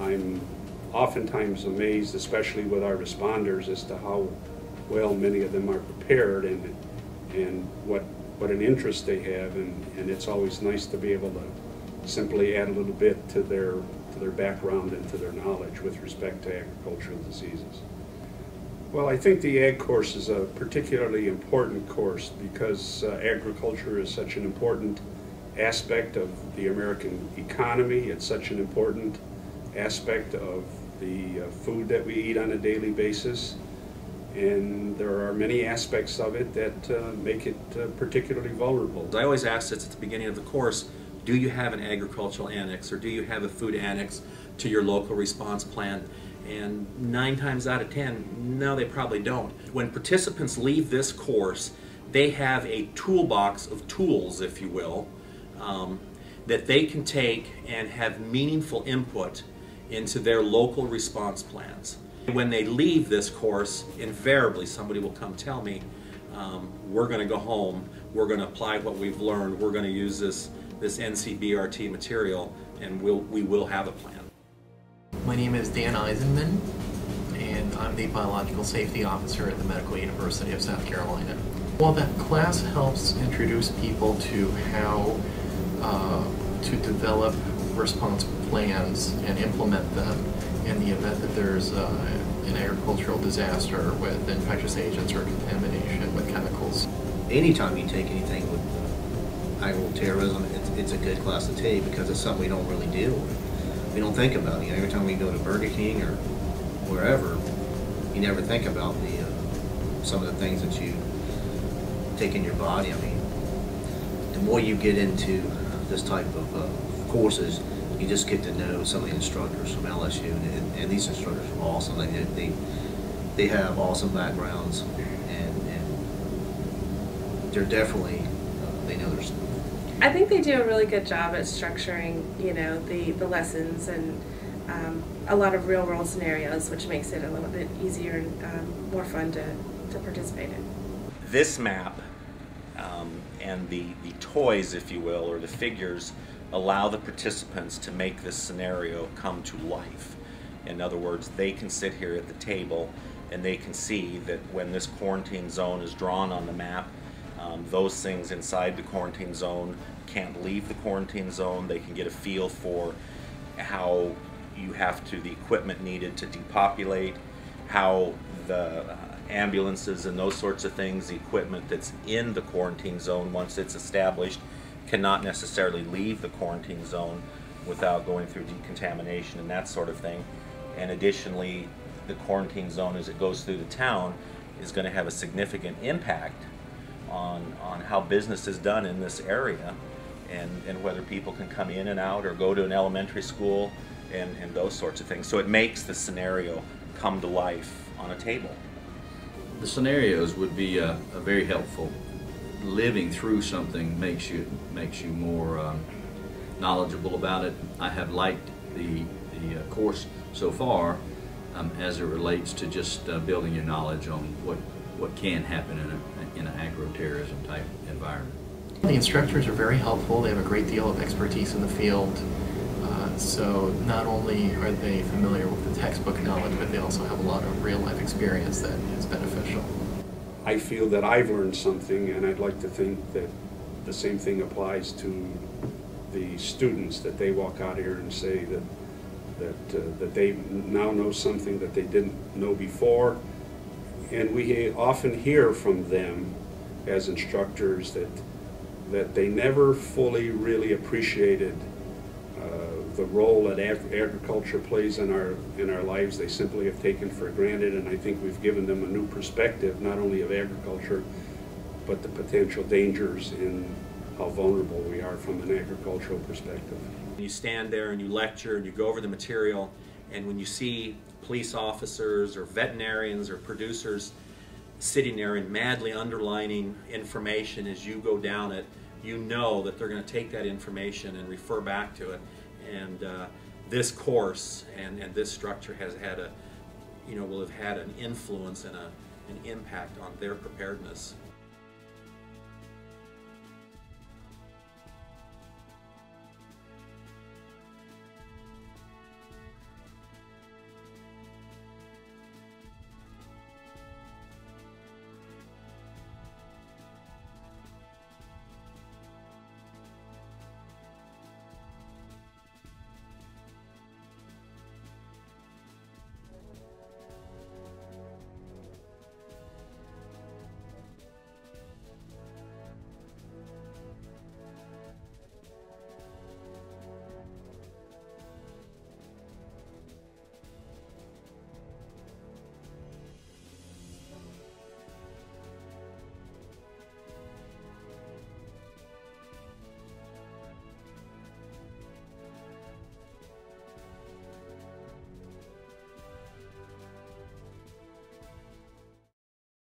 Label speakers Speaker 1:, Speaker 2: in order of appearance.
Speaker 1: I'm oftentimes amazed, especially with our responders, as to how well many of them are prepared and what an interest they have, and it's always nice to be able to simply add a little bit to their background and to their knowledge with respect to agricultural diseases. Well, I think the ag course is a particularly important course because agriculture is such an important aspect of the American economy. It's such an important aspect of the food that we eat on a daily basis, and there are many aspects of it that make it particularly vulnerable.
Speaker 2: I always ask this at the beginning of the course, do you have an agricultural annex or do you have a food annex to your local response plan? And 9 times out of 10, no, they probably don't. When participants leave this course, they have a toolbox of tools, if you will, that they can take and have meaningful input into their local response plans. When they leave this course, invariably somebody will come tell me, we're going to go home, we're going to apply what we've learned, we're going to use this NCBRT material, and we will have a plan.
Speaker 3: My name is Dan Eisenman, and I'm the Biological Safety Officer at the Medical University of South Carolina. Well, that class helps introduce people to how to develop response plans and implement them in the event that there's an agricultural disaster with infectious agents or contamination with chemicals.
Speaker 4: Anytime you take anything with agro-terrorism, it's a good class to take because it's something we don't really deal with. We don't think about it. Every time we go to Burger King or wherever, you never think about some of the things that you take in your body. I mean, the more you get into this type of courses, you just get to know some of the instructors from LSU, and these instructors are awesome. They have awesome backgrounds, and they're definitely, they know their stuff.
Speaker 5: I think they do a really good job at structuring, the lessons and a lot of real-world scenarios, which makes it a little bit easier and more fun to participate in.
Speaker 2: This map and the toys, if you will, or the figures, allow the participants to make this scenario come to life. In other words, they can sit here at the table and they can see that when this quarantine zone is drawn on the map, those things inside the quarantine zone can't leave the quarantine zone. They can get a feel for how you have to, the equipment needed to depopulate, how the ambulances and those sorts of things, the equipment that's in the quarantine zone once it's established, cannot necessarily leave the quarantine zone without going through decontamination and that sort of thing. And additionally, the quarantine zone as it goes through the town is going to have a significant impact on how business is done in this area, and whether people can come in and out or go to an elementary school and those sorts of things. So it makes the scenario come to life on a table.
Speaker 6: The scenarios would be very helpful. Living through something makes you more knowledgeable about it. I have liked the course so far as it relates to just building your knowledge on what can happen in an agro-terrorism type environment.
Speaker 3: The instructors are very helpful. They have a great deal of expertise in the field. So not only are they familiar with the textbook knowledge, but they also have a lot of real-life experience that is beneficial.
Speaker 1: I feel that I've learned something, and I'd like to think that the same thing applies to the students, that they walk out here and say that they now know something that they didn't know before. And we often hear from them as instructors that they never fully really appreciated the role that agriculture plays in our lives. They simply have taken for granted, and I think we've given them a new perspective, not only of agriculture, but the potential dangers in how vulnerable we are from an agricultural perspective.
Speaker 2: You stand there and you lecture and you go over the material, and when you see police officers or veterinarians or producers sitting there and madly underlining information as you go down it, you know that they're going to take that information and refer back to it. And this course and this structure has had will have had an influence and an impact on their preparedness.